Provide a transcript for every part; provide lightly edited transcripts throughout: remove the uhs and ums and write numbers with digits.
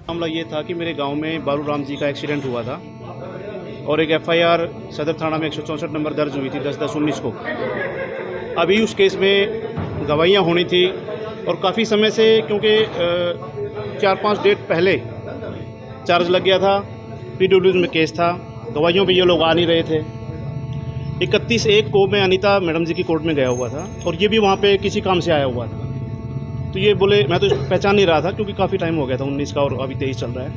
मामला ये था कि मेरे गांव में बालू राम जी का एक्सीडेंट हुआ था और एक एफआईआर सदर थाना में 164 नंबर दर्ज हुई थी 10/10/19 को। अभी उस केस में गवाहियाँ होनी थी और काफ़ी समय से, क्योंकि 4-5 डेट पहले चार्ज लग गया था, पीडब्ल्यूडी में केस था, गवाहियों पे ये लोग आ नहीं रहे थे। 31/1 को मैं अनीता मैडम जी की कोर्ट में गया हुआ था और ये भी वहाँ पे किसी काम से आया हुआ था। तो ये बोले, मैं तो पहचान नहीं रहा था क्योंकि काफ़ी टाइम हो गया था 19 का और अभी 23 चल रहा है।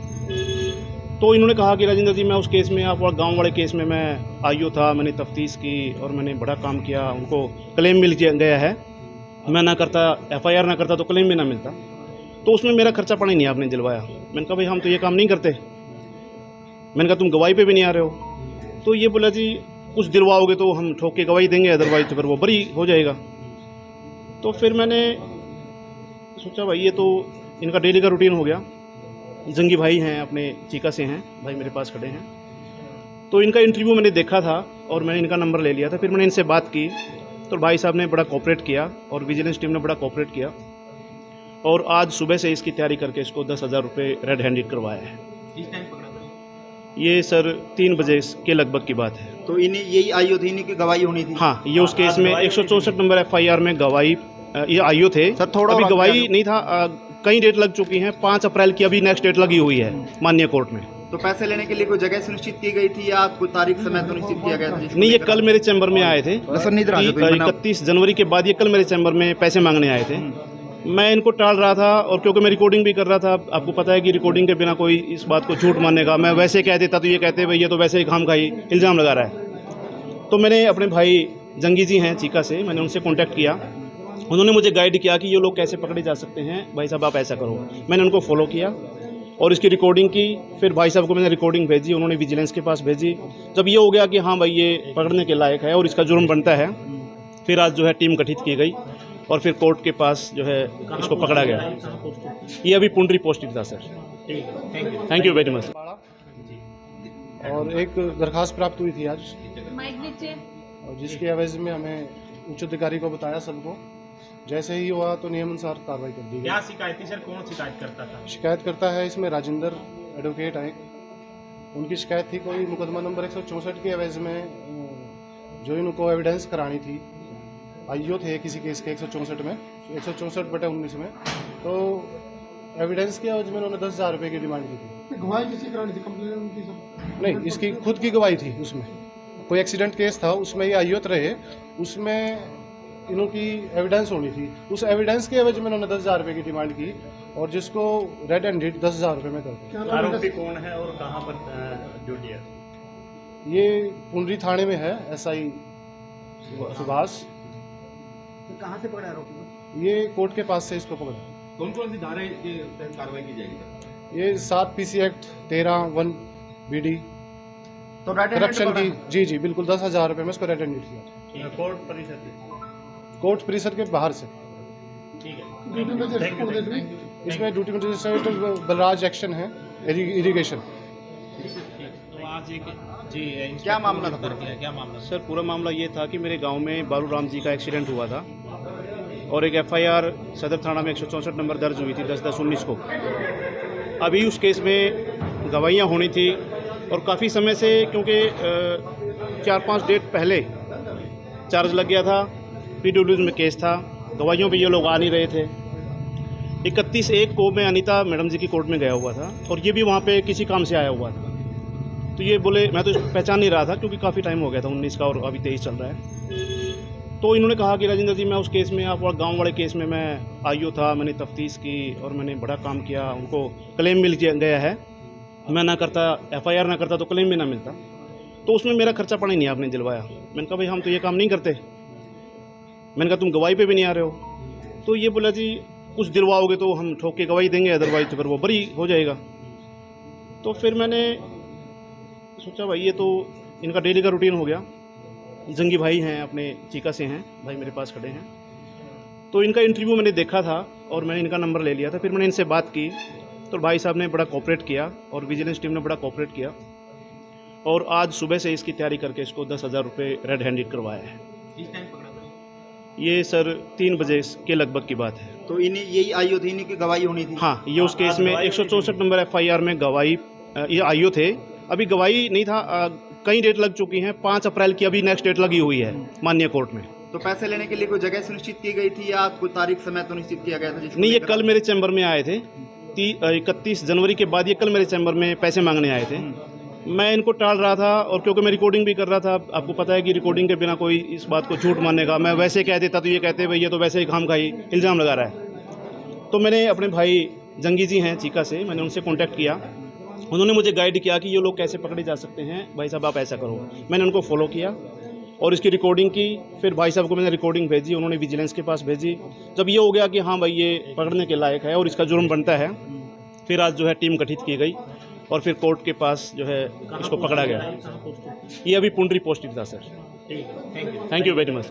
तो इन्होंने कहा कि राजेंद्र जी, मैं उस केस में, आप गांव वाले केस में मैं आईओ था, मैंने तफ्तीश की और मैंने बड़ा काम किया, उनको क्लेम मिल गया है। मैं ना करता, एफआईआर ना करता तो क्लेम भी ना मिलता, तो उसमें मेरा खर्चा पानी नहीं आपने दिलवाया। मैंने कहा भाई हम तो ये काम नहीं करते। मैंने कहा तुम गवाही पे भी नहीं आ रहे हो। तो ये बोला जी कुछ दिलवाओगे तो हम ठोक के गवाही देंगे, अदरवाइज तो फिर वो बरी हो जाएगा। तो फिर मैंने सोचा भाई ये तो इनका डेली का रूटीन हो गया। जंगी भाई हैं, अपने चीका से हैं भाई, मेरे पास खड़े हैं। तो इनका इंटरव्यू मैंने देखा था और मैंने इनका नंबर ले लिया था। फिर मैंने इनसे बात की तो भाई साहब ने बड़ा कोऑपरेट किया और विजिलेंस टीम ने बड़ा कोऑपरेट किया और आज सुबह से इसकी तैयारी करके इसको 10,000 रुपये रेड हैंडेड करवाया है। किस टाइम पकड़ा था? ये सर 3 बजे के लगभग की बात है। तो इन्हें यही आईओ थी, इन्हीं की गवाही होनी थी? हाँ, ये उस केस में 164 नंबर एफआईआर में गवाही, ये आईओ थे सर। थोड़ा अभी गवाही नहीं था, कई डेट लग चुकी हैं। 5 अप्रैल की अभी नेक्स्ट डेट लगी हुई है माननीय कोर्ट में। तो पैसे लेने के लिए कोई जगह सुनिश्चित की गई थी या कोई तारीख समय सुनिश्चित किया गया था? नहीं, ये कल मेरे चैम्बर में आए थे। 31 जनवरी के बाद ये कल मेरे चैम्बर में पैसे मांगने आए थे। मैं इनको टाल रहा था और क्योंकि मैं रिकॉर्डिंग भी कर रहा था। आपको पता है कि रिकॉर्डिंग के बिना कोई इस बात को झूठ मानने का, मैं वैसे कह देता तो ये कहते भाई ये तो वैसे ही खाम खाई इल्ज़ाम लगा रहा है। तो मैंने अपने भाई जंगी जी हैं चीका से, मैंने उनसे कॉन्टैक्ट किया। उन्होंने मुझे गाइड किया कि ये लोग कैसे पकड़े जा सकते हैं, भाई साहब आप ऐसा करो। मैंने उनको फॉलो किया और इसकी रिकॉर्डिंग की। फिर भाई साहब को मैंने रिकॉर्डिंग भेजी, उन्होंने विजिलेंस के पास भेजी। जब ये हो गया कि हाँ भाई ये पकड़ने के लायक है और इसका जुर्म बनता है, फिर आज जो है टीम गठित की गई और फिर कोर्ट के पास जो है इसको पकड़ा गया। ये अभी पुंडरी पोस्टेड था sir. Thank you very much. और एक दरखास्त प्राप्त हुई थी आज, और जिसके एवज में हमें उच्च अधिकारी को बताया सबको। जैसे ही हुआ तो नियमानुसार कार्रवाई कर दी गई। क्या शिकायत थी सर? कौन शिकायत करता था? शिकायत करता है इसमें राजेंद्र एडवोकेट हैं। उनकी शिकायत थी कोई मुकदमा नंबर 164 के एवज में जो इनको एविडेंस करानी थी। आईओ थे किसी केस के 164 में, 164/19 में। तो एविडेंस के एवज में उन्होंने 10,000 रुपये की डिमांड की थी। गवाही किसी करानी थी? कंप्लेन उनकी सब नहीं, इसकी खुद की गवाही थी। उसमें कोई एक्सीडेंट केस था, उसमें ये आईओ रहे, उसमें इनकी एविडेंस होनी थी। उस एविडेंस के एवज में उन्होंने 10,000 रुपये की डिमांड की और जिसको रेड हैंडेड 10,000 रुपये में कर दिया। आरोपी कौन है और कहाँ पर ड्यूटी है? ये पुंडरी थाने में है, एसआई सुभाष। कहाँ से पकड़ा आरोपी को? ये कोर्ट के पास से इसको पकड़ा। कौन कौन सी धाराएं के तहत कार्रवाई की जाएगी? ये 7 पीसी एक्ट 13(1) BD तो रेड करप्शन की। जी बिल्कुल 10,000 रुपये में इसको रेड हैंडेड किया। कोर्ट परिसर से? कोर्ट परिसर के बाहर से। ठीक है। ड्यूटी में Thank you, thank you. इसमें ड्यूटी मजिस्ट्रेट बलराज एक्शन है, इरिगेशन। तो आज एक जी क्या मामला था? क्या मामला? सर पूरा मामला ये था कि मेरे गांव में बालू राम जी का एक्सीडेंट हुआ था और एक एफआईआर सदर थाना में 164 नंबर दर्ज हुई थी 10/10/19 को। अभी उस केस में गवाहियाँ होनी थी और काफ़ी समय से, क्योंकि 4-5 डेट पहले चार्ज लग गया था, पीडब्ल्यूडी में केस था, गवाहियों पे ये लोग आ नहीं रहे थे। 31/1 को मैं अनीता मैडम जी की कोर्ट में गया हुआ था और ये भी वहाँ पे किसी काम से आया हुआ था। तो ये बोले, मैं तो पहचान नहीं रहा था क्योंकि काफ़ी टाइम हो गया था 19 का और अभी 23 चल रहा है। तो इन्होंने कहा कि राजेंद्र जी, मैं उस केस में, आप गांव वाले केस में मैं आईओ था, मैंने तफ्तीश की और मैंने बड़ा काम किया, उनको क्लेम मिल गया है। मैं ना करता, एफआईआर ना करता तो क्लेम भी ना मिलता, तो उसमें मेरा खर्चा पानी नहीं आपने दिलवाया। मैंने कहा भाई हम तो ये काम नहीं करते। मैंने कहा तुम गवाही पे भी नहीं आ रहे हो। तो ये बोला जी कुछ दिलवाओगे तो हम ठोक के गवाही देंगे, अदरवाइज तो फिर वो बरी हो जाएगा। तो फिर मैंने सोचा भाई ये तो इनका डेली का रूटीन हो गया। जंगी भाई हैं, अपने चीका से हैं भाई, मेरे पास खड़े हैं। तो इनका इंटरव्यू मैंने देखा था और मैंने इनका नंबर ले लिया था। फिर मैंने इनसे बात की तो भाई साहब ने बड़ा कोऑपरेट किया और विजिलेंस टीम ने बड़ा कोऑपरेट किया और आज सुबह से इसकी तैयारी करके इसको 10,000 रुपये रेड हैंडेड करवाया है। किस टाइम पकड़ा था? ये सर 3 बजे के लगभग की बात है। तो इन्हीं यही आईओ थी, इन्हीं की गवाही होनी थी। हाँ, ये उस केस में 164 नंबर एफआईआर में गवाही ये आईओ थे। अभी गवाही नहीं था, कई डेट लग चुकी हैं। 5 अप्रैल की अभी नेक्स्ट डेट लगी हुई है माननीय कोर्ट में। तो पैसे लेने के लिए कोई जगह सुनिश्चित की गई थी या कोई तारीख समय तो निश्चित किया गया था? जिसको नहीं, ये लेकर कल मेरे चैम्बर में आए थे। 31 जनवरी के बाद ये कल मेरे चैम्बर में पैसे मांगने आए थे। मैं इनको टाल रहा था, और क्योंकि मैं रिकॉर्डिंग भी कर रहा था। आपको पता है कि रिकॉर्डिंग के बिना कोई इस बात को झूठ मानने का, मैं वैसे कह देता तो ये कहते भाई ये तो वैसे ही खाम खा ही इल्ज़ाम लगा रहा है। तो मैंने अपने भाई जंगी जी हैं चीका से, मैंने उनसे कॉन्टैक्ट किया। उन्होंने मुझे गाइड किया कि ये लोग कैसे पकड़े जा सकते हैं, भाई साहब आप ऐसा करो। मैंने उनको फॉलो किया और इसकी रिकॉर्डिंग की। फिर भाई साहब को मैंने रिकॉर्डिंग भेजी, उन्होंने विजिलेंस के पास भेजी। जब ये हो गया कि हाँ भाई ये पकड़ने के लायक है और इसका जुर्म बनता है, फिर आज जो है टीम गठित की गई और फिर कोर्ट के पास जो है इसको पकड़ा गया। ये अभी पुंडरी पोस्टेड था sir. Thank you very much.